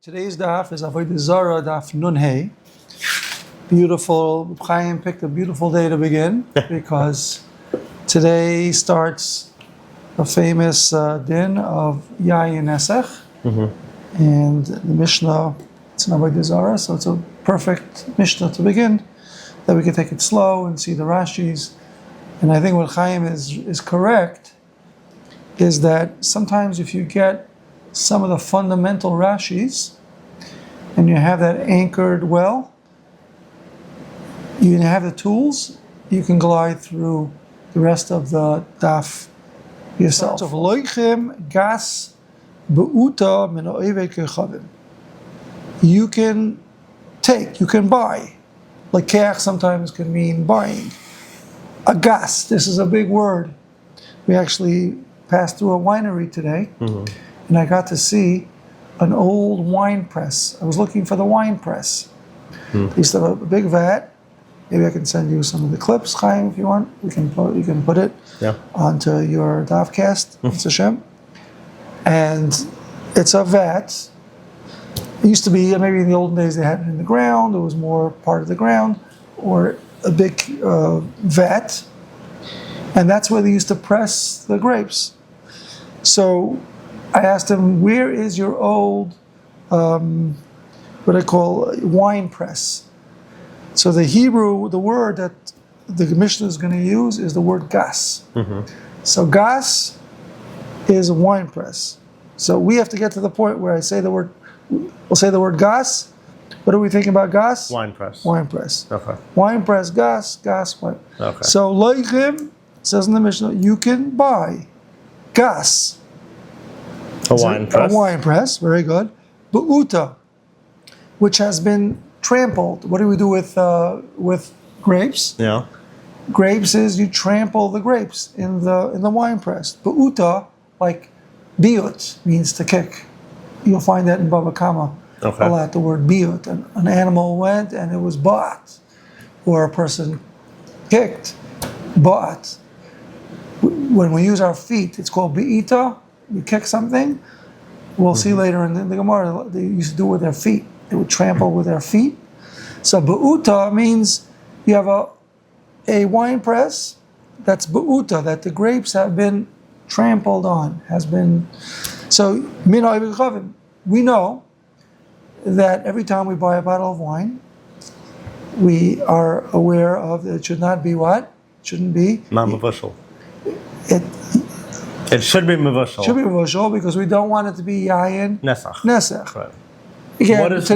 Today's daf is Avodah Zara daf Nun Hey. Beautiful. Chaim picked a beautiful day to begin because today starts a famous din of yayin nesach, and the Mishnah. It's an Avodah Zara, so it's a perfect Mishnah to begin. That we can take it slow and see the Rashis. And I think what Chaim is correct is that sometimes if you get some of the fundamental Rashis, and you have that anchored well, you have the tools, you can glide through the rest of the daf yourself. gas beuta min oivei. You can take, you can buy. Like keach sometimes can mean buying. A gas, this is a big word. We actually passed through a winery today, and I got to see an old wine press. I was looking for the wine press. They used to have a big vat. Maybe I can send you some of the clips, Chaim, if you want. You can put it onto your dafcast, It's Hashem. And it's a vat. It used to be, maybe in the olden days they had it in the ground, it was more part of the ground, or a big vat. And that's where they used to press the grapes. So I asked him, where is your old, what I call wine press? So the Hebrew, the word that the Mishnah is going to use is the word gas. So gas is a wine press. So we have to get to the point where we'll say the word gas. What are we thinking about gas? Wine press. Wine press. Okay. Wine press, gas, wine. Okay. So loichim, says in the Mishnah, you can buy gas. A wine press. A wine press, very good. Beuta, which has been trampled. What do we do with grapes? Yeah. Grapes is you trample the grapes in the wine press. Beuta, like biut, means to kick. You'll find that in Bava Kama a lot, the word biut. An animal went and it was bought, or a person kicked, bought. When we use our feet, it's called be'ita. You kick something. We'll see later in the Gemara, they used to do it with their feet. They would trample with their feet. So beuta means you have a wine press that's beuta, that the grapes have been trampled on, has been. So min oivei chavim. We know that every time we buy a bottle of wine, we are aware of that it should not be what? It shouldn't be Non-mevushal. It should be mevushal. Should be mevushal because we don't want it to be yayin nesach. Right. Again, what does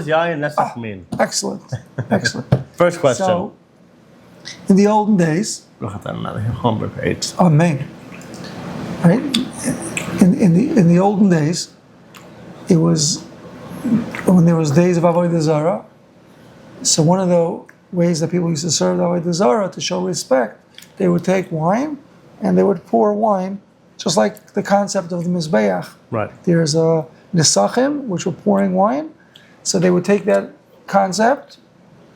yayin nesach mean? Excellent. First question. So, in the olden days, amen. Right? In the olden days, it was when there was days of Avodah Zara. So one of the ways that people used to serve Avodah Zara to show respect, they would take wine and they would pour wine, just like the concept of the Mizbeach. Right. There's a nesachim, which were pouring wine. So they would take that concept,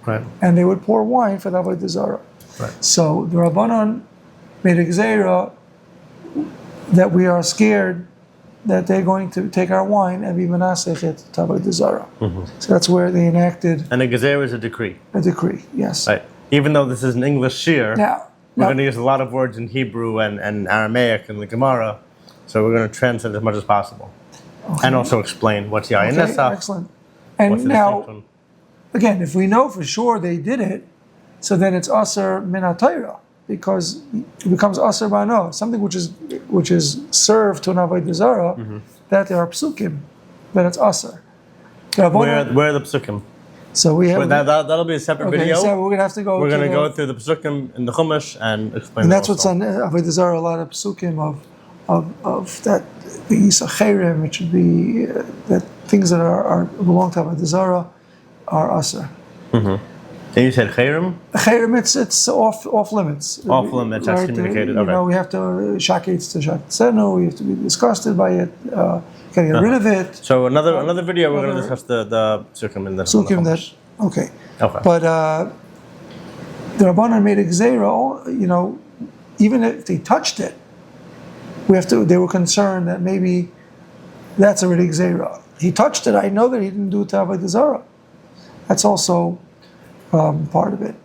and they would pour wine for the Avodah Zara. Right. So the Rabbanon made a gzeira that we are scared that they're going to take our wine and be menasechet to Avodah Zara. So that's where they enacted. And a gezer is a decree. A decree, yes. Right. Even though this is an English shir, we're going to use a lot of words in Hebrew and Aramaic and the Gemara, so we're going to translate as much as possible. And also explain what's yayin nesach. Excellent. And now, again, if we know for sure they did it, so then it's aser min ha-Torah, because it becomes aser bano, something which is served to an avodah zara, that there are psukim, that it's aser. Where are the psukim? So we have that'll be a separate video. So we're going to have to go. We're going to go through the psukim in the Chumash and explain. And that's what's on avodah zara. A lot of psukim of that the yisacherim, which would be that things that are belong to avodah zara are aser. And you said chayrim? Chayrim, it's off limits. Off limits, that's communicated. You know, we have to shaketz to shaketzenu. We have to be disgusted by it. Can get rid of it. So another video, we're going to discuss the psukim in the psukim that. Okay. But the Rabbanan made a gzeira. You know, even if they touched it, they were concerned that maybe that's already gzeira. he touched it, I know that he didn't do it to Avodah Zara. That's also part of it.